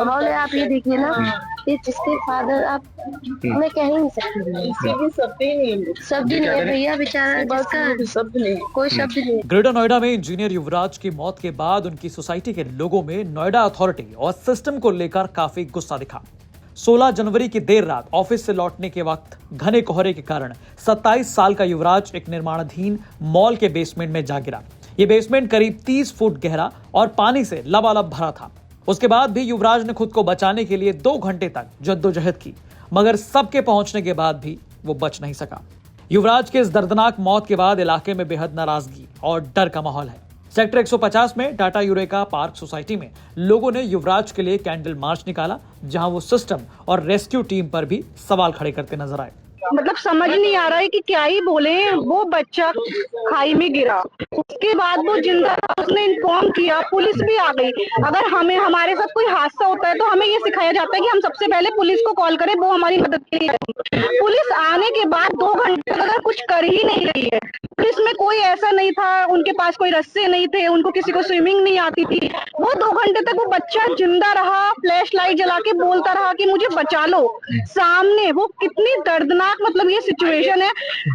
माहौल है, आप ये देखिए ना कि जिसके फादर आप मैं कह ही नहीं सकती, शब्द ही नहीं है भैया, बेचारा जिसका शब्द नहीं, कोई शब्द नहीं है। ग्रेटर नोएडा में इंजीनियर युवराज की मौत के बाद उनकी सोसाइटी के लोगों में नोएडा अथॉरिटी और सिस्टम को लेकर काफी गुस्सा दिखा। 16 जनवरी की देर रात ऑफिस से लौटने के वक्त घने कोहरे के कारण 27 साल का युवराज एक निर्माणाधीन मॉल के बेसमेंट में जा गिरा। ये बेसमेंट करीब 30 फुट गहरा और पानी से लबालब भरा था। उसके बाद भी युवराज ने खुद को बचाने के लिए 2 घंटे तक जद्दोजहद की, मगर सबके पहुंचने के बाद भी वो बच नहीं सका। युवराज के इस दर्दनाक मौत के बाद इलाके में बेहद नाराजगी और डर का माहौल है। सेक्टर 150 में टाटा यूरेका पार्क सोसाइटी में लोगों ने युवराज के लिए कैंडल मार्च निकाला, जहां वो सिस्टम और रेस्क्यू टीम पर भी सवाल खड़े करते नजर आए। मतलब समझ नहीं आ रहा है कि क्या ही बोले। वो बच्चा खाई में गिरा, उसके बाद वो जिंदा, उसने इन्फॉर्म किया, पुलिस भी आ गई। अगर हमें हमारे साथ कोई हादसा होता है तो हमें ये सिखाया जाता है कि हम सबसे पहले पुलिस को कॉल करें, वो हमारी मदद के लिए आएगी। पुलिस आने के बाद 2 घंटे तक अगर कुछ कर ही नहीं रही है। पुलिस में कोई ऐसा नहीं था, उनके पास कोई रस्से नहीं थे, उनको किसी को स्विमिंग नहीं आती थी। वो 2 घंटे तक वो बच्चा जिंदा रहा, फ्लैश लाइट जला के बोलता रहा कि मुझे बचा लो। सामने वो कितनी दर्दनाक मतलब ये सिचुएशन है।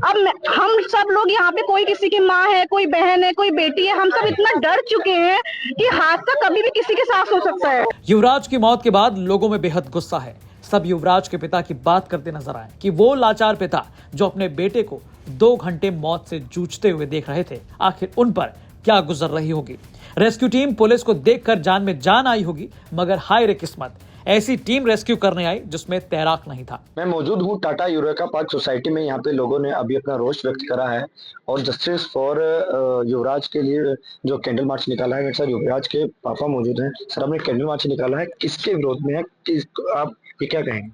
अब हम सब लोग यहाँ पे, कोई किसी की माँ है, कोई बहन है, कोई बेटी है, हम सब इतना डर चुके हैं कि हादसा कभी भी किसी के साथ हो सकता है। युवराज की मौत के बाद लोगों में बेहद गुस्सा है। सब युवराज के पिता की बात करते नजर आए कि वो लाचार पिता जो अपने बेटे को 2 घंटे मौत से जूझते हुए देख रहे थे, आखिर उन पर क्या गुजर रही होगी। रेस्क्यू टीम पुलिस को देखकर जान में जान आई होगी, मगर हाय रे किस्मत, ऐसी टीम रेस्क्यू करने आई जिसमें तैराक नहीं था। मैं मौजूद हूँ टाटा यूरेका पार्क सोसाइटी में। यहाँ पे लोगों ने अभी अपना रोष व्यक्त करा है और जस्टिस फॉर युवराज के लिए जो कैंडल मार्च निकाला है। मेरे साथ युवराज के पापा मौजूद हैं। सर, आपने कैंडल मार्च निकाला है, किसके विरोध में है, आप ये क्या कहेंगे?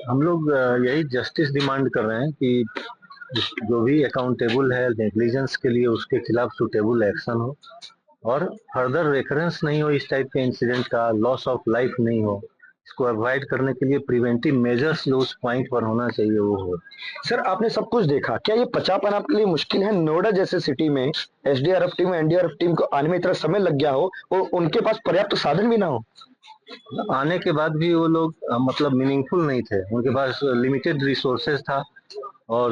हम लोग यही जस्टिस डिमांड कर रहे हैं कि जो भी अकाउंटेबल है नेग्लिजेंस के लिए, उसके खिलाफ सुटेबल एक्शन हो और फर्दर रेकरेंस नहीं हो इस टाइप के इंसिडेंट का, लॉस ऑफ लाइफ नहीं हो। इसको अवॉइड करने के लिए प्रिवेंटिव मेजर्स जो उस पॉइंट पर होना चाहिए वो हो। सर, आपने सब कुछ देखा, क्या ये बचा पाना आपके लिए मुश्किल है? नोएडा जैसे सिटी में एसडीआरएफ टीम, एनडीआरएफ टीम को आने में इतना समय लग गया हो और उनके पास पर्याप्त साधन भी ना हो। आने के बाद भी वो लोग मतलब मीनिंगफुल नहीं थे। उनके पास लिमिटेड रिसोर्सेज था और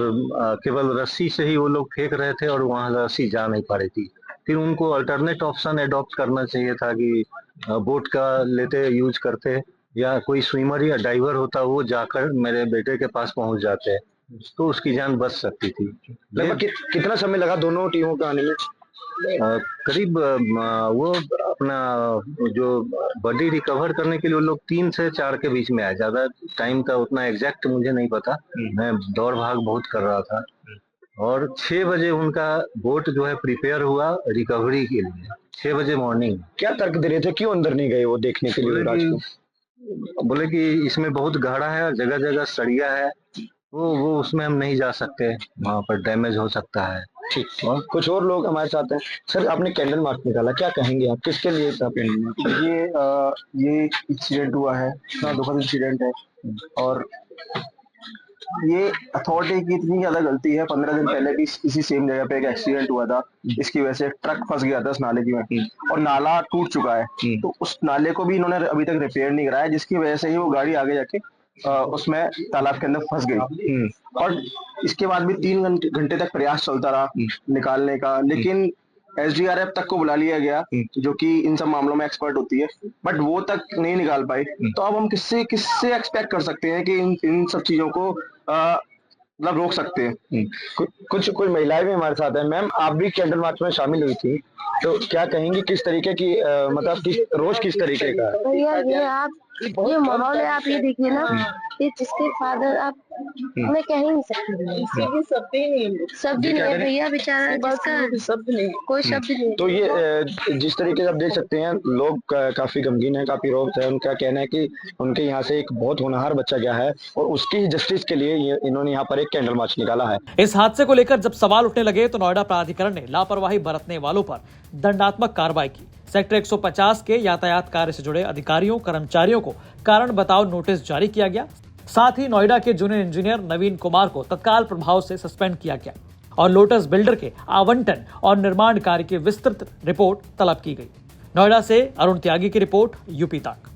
केवल रस्सी से ही वो लोग फेंक रहे थे और वहां रस्सी जा नहीं पा रही थी। फिर उनको अल्टरनेट ऑप्शन अडॉप्ट करना चाहिए था कि बोट का लेते, यूज करते, या कोई स्विमर या डाइवर होता, वो जाकर मेरे बेटे के पास पहुंच जाते तो उसकी जान बच सकती थी। लगभग कितना समय लगा दोनों टीमों को आने में? करीब वो अपना जो बॉडी रिकवर करने के लिए वो लोग 3 से 4 के बीच में आए। ज्यादा टाइम का उतना एग्जैक्ट मुझे नहीं पता, मैं दौड़ भाग बहुत कर रहा था। और 6 बजे उनका बोट जो है प्रिपेयर हुआ रिकवरी के लिए, 6 बजे मॉर्निंग। क्या तर्क दे रहे थे, क्यों अंदर नहीं गए वो देखने के लिए? बोले कि इसमें बहुत गाढ़ा है, जगह जगह सड़िया है, वो उसमें हम नहीं जा सकते, वहाँ पर डैमेज हो सकता है। ठीक। और कुछ और लोग हमारे साथ हैं। सर, आपने कैंडल मार्च निकाला, क्या कहेंगे आप, किसके लिए था कैंडल मार्च? ये इंसिडेंट हुआ है, इतना दुखद इंसिडेंट है और ये अथॉरिटी की इतनी ज्यादा गलती है। 15 दिन पहले भी इसी सेम जगह पे एक एक्सीडेंट हुआ था। इसकी वजह से एक ट्रक फंस गया था उस नाले की में और नाला टूट चुका है। तो उस नाले को भी इन्होंने अभी तक रिपेयर नहीं कराया, जिसकी वजह से ही वो गाड़ी आगे जाके उसमें तालाब के अंदर फंस गई। और इसके बाद भी 3 घंटे तक प्रयास चलता रहा निकालने का, लेकिन एसडीआरएफ तक को बुला लिया गया जो कि इन सब मामलों में एक्सपर्ट होती है, बट वो तक नहीं निकाल पाई। तो अब हम किससे एक्सपेक्ट कर सकते हैं कि इन सब चीजों को मतलब रोक सकते हैं? कुछ महिलाएं भी हमारे साथ हैं। मैम, आप भी कैंडल मार्च में शामिल हुई थी, तो क्या कहेंगे किस तरीके की मतलब रोज किस तरीके का? भैया ये माहौल है, आप ये देखिए ना कि जिसके फादर आप मैं कह ही नहीं सकती, शब्द ही नहीं है भैया, बेचारा जिसका शब्द नहीं, कोई शब्द नहीं। तो ये जिस तरीके से आप देख सकते हैं, लोग काफी गमगीन है, काफी रोष है। उनका कहना है कि उनके यहाँ से एक बहुत होनहार बच्चा गया है और उसकी जस्टिस के लिए इन्होंने यहाँ पर एक कैंडल मार्च निकाला है। इस हादसे को लेकर जब सवाल उठने लगे तो नोएडा प्राधिकरण ने लापरवाही बरतने वालों पर दंडात्मक कार्रवाई की। सेक्टर 150 के यातायात कार्य से जुड़े अधिकारियों कर्मचारियों को कारण बताओ नोटिस जारी किया गया। साथ ही नोएडा के जूनियर इंजीनियर नवीन कुमार को तत्काल प्रभाव से सस्पेंड किया गया और लोटस बिल्डर के आवंटन और निर्माण कार्य की विस्तृत रिपोर्ट तलब की गई। नोएडा से अरुण त्यागी की रिपोर्ट, यूपी तक।